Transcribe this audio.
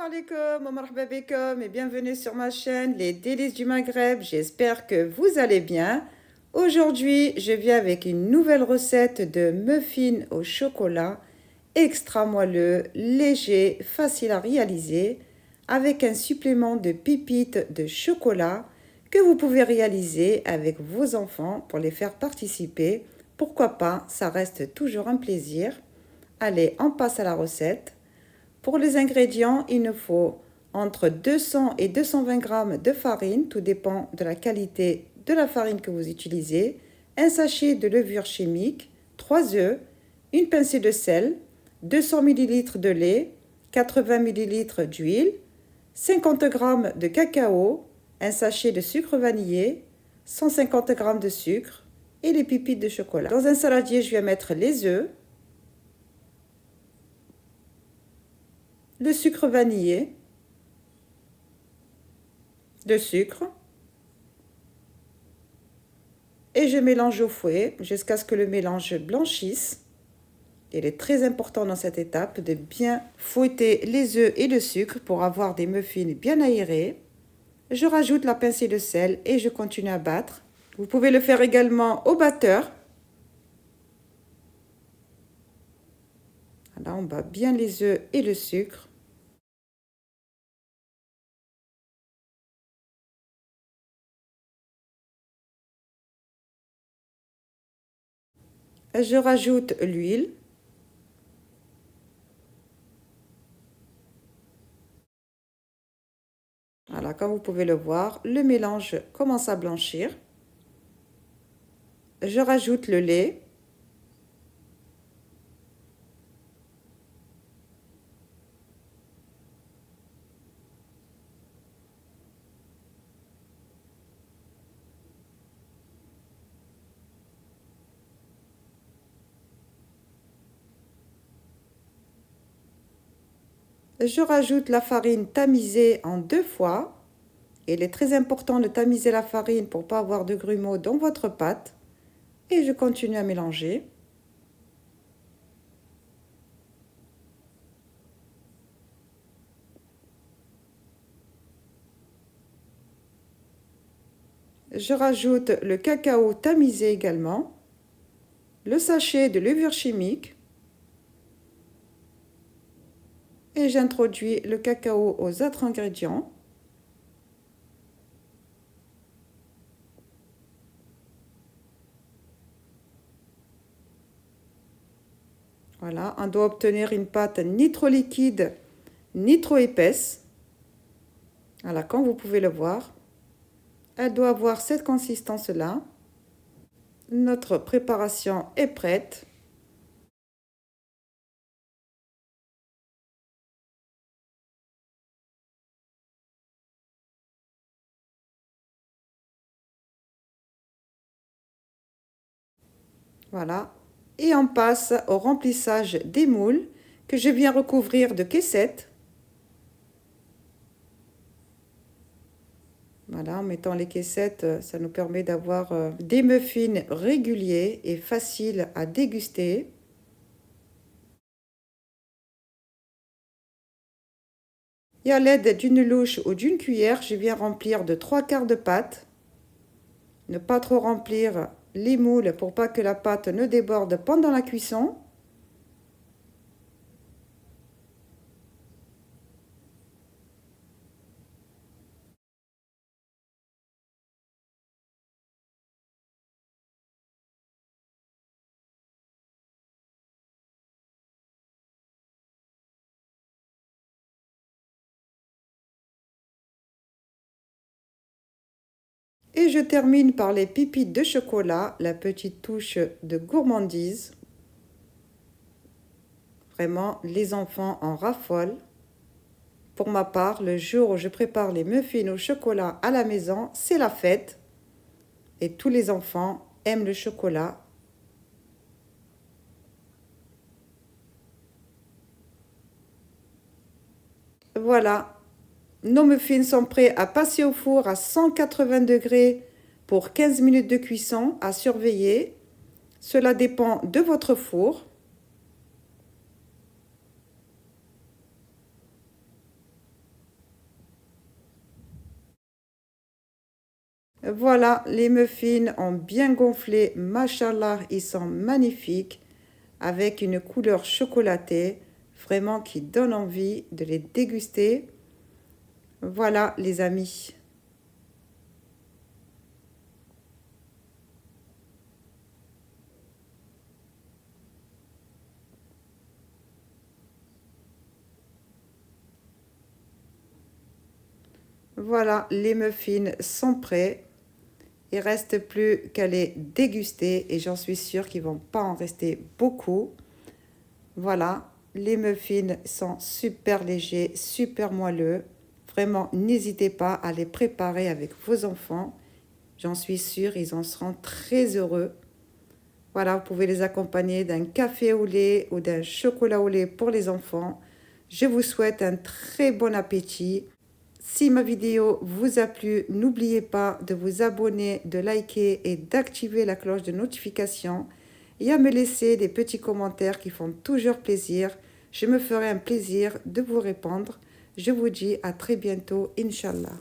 alaikum, wa marhaba bikoum et bienvenue sur ma chaîne Les Délices du Maghreb. J'espère que vous allez bien. Aujourd'hui, je viens avec une nouvelle recette de muffins au chocolat, extra moelleux, léger, facile à réaliser, avec un supplément de pépites de chocolat que vous pouvez réaliser avec vos enfants pour les faire participer. Pourquoi pas, ça reste toujours un plaisir. Allez, on passe à la recette. Pour les ingrédients, il nous faut entre 200 et 220 g de farine, tout dépend de la qualité de la farine que vous utilisez, un sachet de levure chimique, 3 œufs, une pincée de sel, 200 ml de lait, 80 ml d'huile, 50 g de cacao, un sachet de sucre vanillé, 150 g de sucre et les pépites de chocolat. Dans un saladier, je vais mettre les œufs, le sucre vanillé, le sucre, et je mélange au fouet jusqu'à ce que le mélange blanchisse. Il est très important dans cette étape de bien fouetter les œufs et le sucre pour avoir des muffins bien aérés. Je rajoute la pincée de sel et je continue à battre. Vous pouvez le faire également au batteur. Là, on bat bien les œufs et le sucre. Je rajoute l'huile. Voilà, comme vous pouvez le voir, le mélange commence à blanchir. Je rajoute le lait. Je rajoute la farine tamisée en 2 fois. Il est très important de tamiser la farine pour ne pas avoir de grumeaux dans votre pâte. Et je continue à mélanger. Je rajoute le cacao tamisé également, le sachet de levure chimique et j'introduis le cacao aux autres ingrédients. Voilà, on doit obtenir une pâte ni trop liquide ni trop épaisse. Voilà, comme vous pouvez le voir, elle doit avoir cette consistance-là. Notre préparation est prête. Voilà. Et on passe au remplissage des moules que je viens recouvrir de caissettes. Voilà, en mettant les caissettes, ça nous permet d'avoir des muffins réguliers et faciles à déguster. Et à l'aide d'une louche ou d'une cuillère, je viens remplir de 3/4 de pâte. Ne pas trop remplir les moules pour pas que la pâte ne déborde pendant la cuisson. Et je termine par les pépites de chocolat, la petite touche de gourmandise. Vraiment, les enfants en raffolent. Pour ma part, le jour où je prépare les muffins au chocolat à la maison, c'est la fête. Et tous les enfants aiment le chocolat. Voilà, nos muffins sont prêts à passer au four à 180 degrés pour 15 minutes de cuisson à surveiller. Cela dépend de votre four. Voilà, les muffins ont bien gonflé. Machallah, ils sont magnifiques avec une couleur chocolatée, vraiment qui donne envie de les déguster. Voilà, les amis. Voilà, les muffins sont prêts. Il reste plus qu'à les déguster et j'en suis sûre qu'il ne vont pas en rester beaucoup. Voilà, les muffins sont super légers, super moelleux. Vraiment, n'hésitez pas à les préparer avec vos enfants. J'en suis sûre, ils en seront très heureux. Voilà, vous pouvez les accompagner d'un café au lait ou d'un chocolat au lait pour les enfants. Je vous souhaite un très bon appétit. Si ma vidéo vous a plu, n'oubliez pas de vous abonner, de liker et d'activer la cloche de notification et à me laisser des petits commentaires qui font toujours plaisir. Je me ferai un plaisir de vous répondre. Je vous dis à très bientôt, Inch'Allah.